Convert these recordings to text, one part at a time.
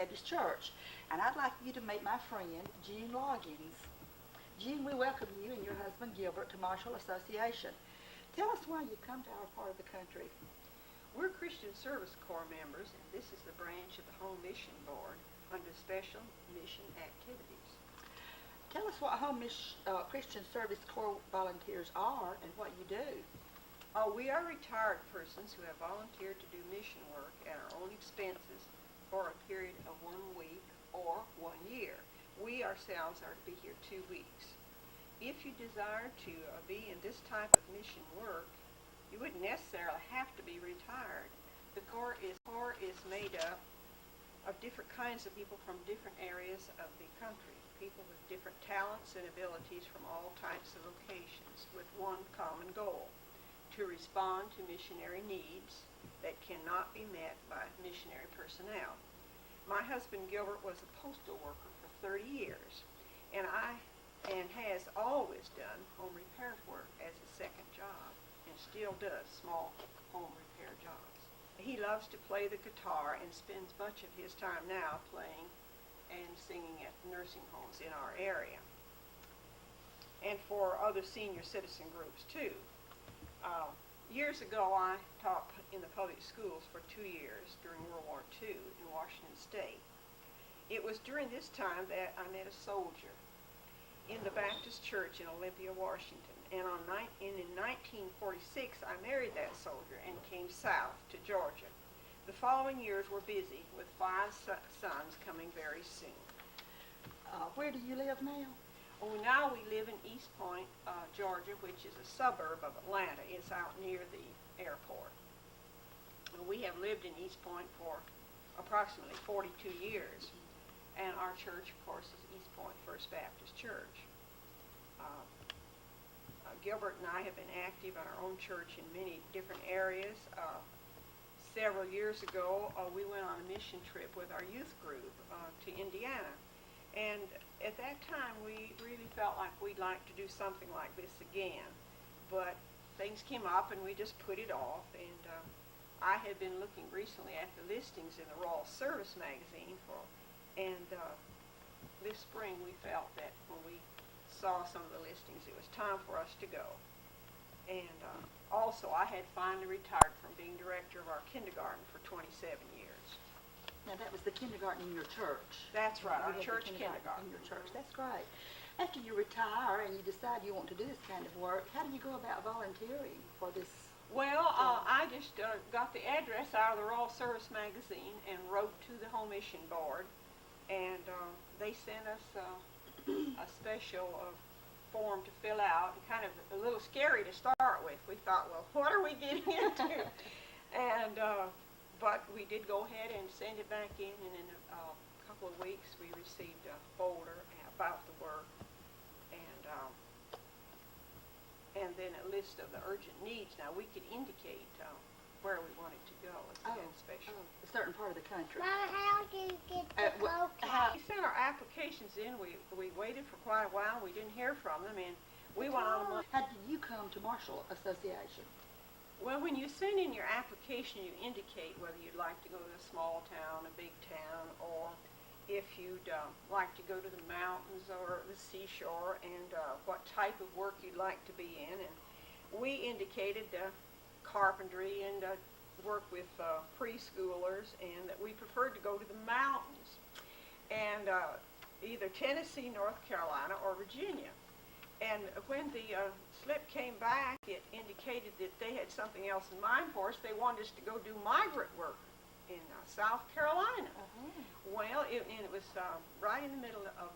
Baptist Church, and I'd like you to meet my friend, Jean Loggins. Jean, we welcome you and your husband Gilbert to Marshall Association. Tell us why you come to our part of the country. We're Christian Service Corps members, and this is the branch of the Home Mission Board under Special Mission Activities. Tell us what Christian Service Corps volunteers are and what you do. We are retired persons who have volunteered to do mission work at our own expenses for a period of 1 week or 1 year. We ourselves are to be here 2 weeks. If you desire to be in this type of mission work, you wouldn't necessarily have to be retired. The Corps is made up of different kinds of people from different areas of the country, people with different talents and abilities from all types of locations with one common goal: to respond to missionary needs that cannot be met by missionary personnel. My husband Gilbert was a postal worker for 30 years and has always done home repair work as a second job and still does small home repair jobs. He loves to play the guitar and spends much of his time now playing and singing at nursing homes in our area and for other senior citizen groups too. Years ago, I taught in the public schools for 2 years during World War II in Washington State. It was during this time that I met a soldier in the Baptist Church in Olympia, Washington. And in 1946, I married that soldier and came south to Georgia. The following years were busy with 5 sons coming very soon. Where do you live now? Now we live in East Point, Georgia, which is a suburb of Atlanta. It's out near the airport. We have lived in East Point for approximately 42 years, and our church, of course, is East Point First Baptist Church. Gilbert and I have been active in our own church in many different areas. Several years ago, we went on a mission trip with our youth group to Indiana. And at that time, we really felt like we'd like to do something like this again. But things came up and we just put it off. And I had been looking recently at the listings in the Royal Service magazine and this spring we felt that when we saw some of the listings, it was time for us to go. And also, I had finally retired from being director of our kindergarten for 27 years. Now, that was the kindergarten in your church. That's right, our You had the church kindergarten. in your church. That's great. After you retire and you decide you want to do this kind of work, how do you go about volunteering for this? Well, I just got the address out of the Royal Service magazine and wrote to the Home Mission Board, and they sent us a special form to fill out, kind of a little scary to start with. We thought, well, what are we getting into? And but we did go ahead and send it back in, and in a couple of weeks we received a folder about the work, and then a list of the urgent needs. Now we could indicate where we wanted to go if we had special. A certain part of the country. Mama, how do you get the We sent our applications in. We waited for quite a while. We didn't hear from them, and we went on a month. How did you come to Marshall Association? Well, when you send in your application, you indicate whether you'd like to go to a small town, a big town, or if you'd like to go to the mountains or the seashore, and what type of work you'd like to be in. And we indicated carpentry and work with preschoolers, and that we preferred to go to the mountains, and either Tennessee, North Carolina, or Virginia. And when the slip came back, it indicated that they had something else in mind for us. They wanted us to go do migrant work in South Carolina. Well, it was right in the middle of,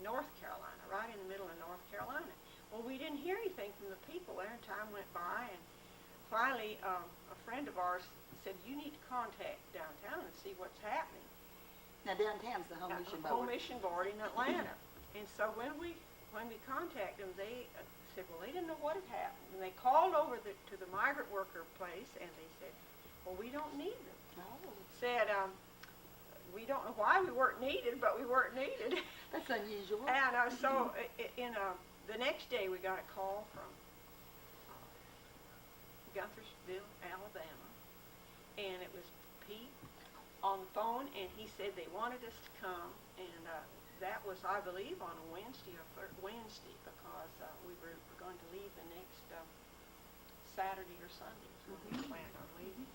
North Carolina, right in the middle of North Carolina. Well, we didn't hear anything from the people there, and time went by, and finally a friend of ours said, you need to contact downtown and see what's happening. Now, downtown's the Home Mission Board. Home Mission Board in Atlanta. And so when we contacted them, they said, well, they didn't know what had happened. And they called over to the migrant worker place, and they said, well, we don't need them. Said, we don't know why we weren't needed, but we weren't needed. That's unusual. And so the next day we got a call from Guntersville, Alabama, and it was Pete on the phone, and he said they wanted us to come, and that was, I believe, on a Wednesday Wednesday, because we were going to leave the next Saturday or Sunday is when we planned on leaving.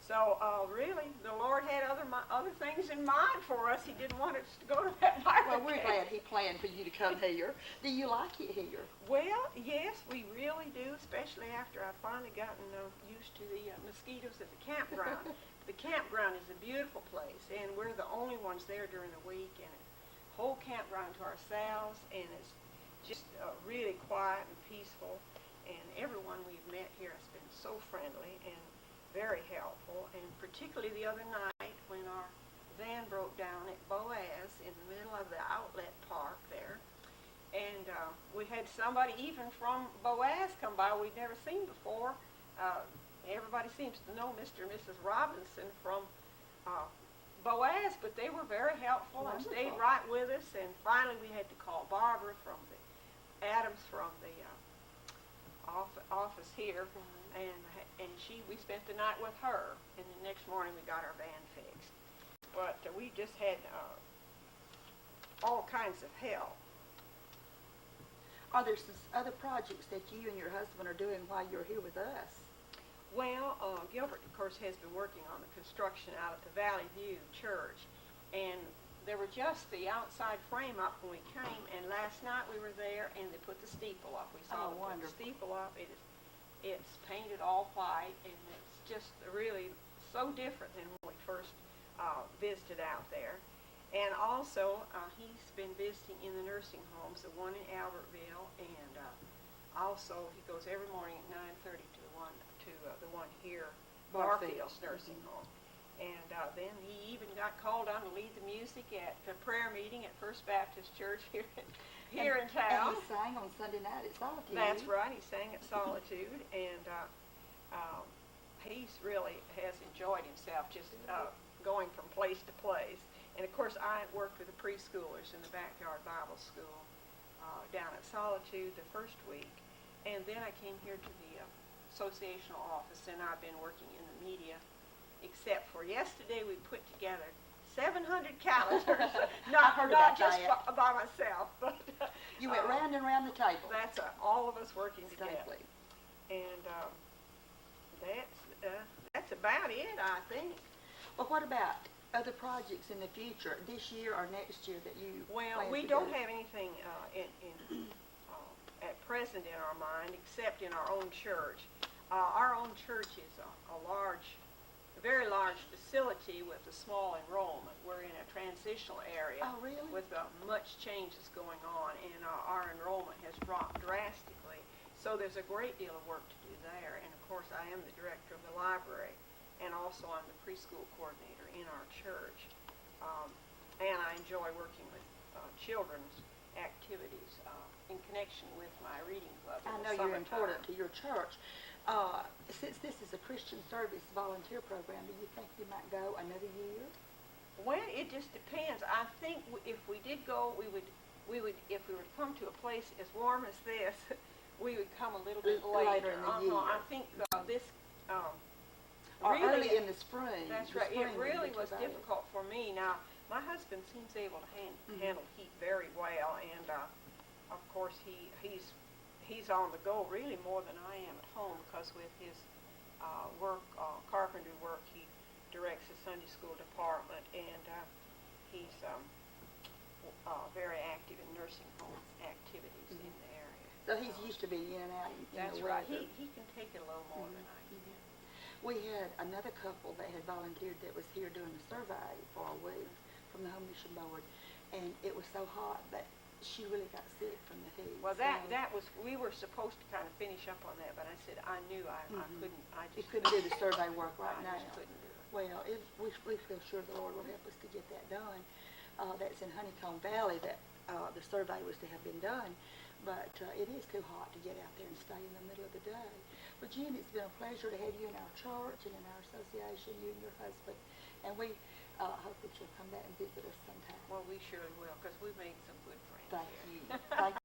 So really, the Lord had other things in mind for us. He didn't want us to go to that Bible Well, we're glad he planned for you to come here. Do you like it here? Well, yes, we really do, especially after I've finally gotten used to the mosquitoes at the campground. The campground is a beautiful place, and we're the only ones there during the week, and a whole campground to ourselves, and it's just really quiet and peaceful, and everyone we've met here has been so friendly and very helpful, and particularly the other night when our van broke down at Boaz in the middle of the outlet park there, and we had somebody even from Boaz come by we'd never seen before. Everybody seems to know Mr. and Mrs. Robinson from Boaz, but they were very helpful and stayed right with us, and finally we had to call Barbara from the Adams from the office here, and we spent the night with her, and the next morning we got our van fixed. But we just had all kinds of help. Are there some other projects that you and your husband are doing while you're here with us? Well, Gilbert, of course, has been working on the construction out at the Valley View Church, and there were just the outside frame up when we came, and last night we were there, and they put the steeple up. We saw them put the steeple up. It's painted all white, and it's just really so different than when we first visited out there. And also, he's been visiting in the nursing homes, the one in Albertville, and also he goes every morning at 9:30 to the one here, Barfield's nursing home. And then he even got called on to lead the music at the prayer meeting at First Baptist Church here in town. And he sang on Sunday night at Solitude. That's right. He sang at Solitude, and he's really has enjoyed himself just going from place to place. And of course, I worked with the preschoolers in the Backyard Bible School down at Solitude the first week, and then I came here to the associational office, and I've been working in the media, except for yesterday we put together 700 calendars, not just by myself, but you went round and round the table. That's all of us working together. Exactly. And that's about it, I think. Well, what about other projects in the future, this year or next year, that you Well, plan we to don't do? have anything at present in our mind, except in our own church. Our own church is a very large facility with a small enrollment. We're in a transitional area. Oh, really? With much changes going on, and our enrollment has dropped drastically. So there's a great deal of work to do there. And of course, I am the director of the library, and also I'm the preschool coordinator in our church. And I enjoy working with children's activities in connection with my reading club. I know you're important to your church. Since this is a Christian service volunteer program, do you think you might go another year? Well, it just depends. I think if we did go, we would if we were to come to a place as warm as this, we would come a little bit Later in the year. I think this Or really, early in the spring. That's The right. spring It would really be was too bad. difficult for me. Now, my husband seems able to handle heat very well, and of course he's on the go really more than I am at home, because with his work, carpentry work, he directs the Sunday school department, and he's very active in nursing home activities in the area. So he's used to being in and out in That's the right. weather. He can take it a little more than I can. We had another couple that had volunteered that was here doing a survey for a week from the Home Mission Board, and it was so hot that she really got sick from the heat. Well, so that was, we were supposed to kind of finish up on that, but I said I knew I couldn't. you couldn't do the survey work right I now. just couldn't do it. Well, we feel sure the Lord will help us to get that done. That's in Honeycomb Valley that the survey was to have been done, but it is too hot to get out there and stay in the middle of the day. But Jim, it's been a pleasure to have you in our church and in our association, you and your husband, and we hope that you'll come back and visit us sometime. Well, we surely will, because we've made some good friends Thank here. you. Thank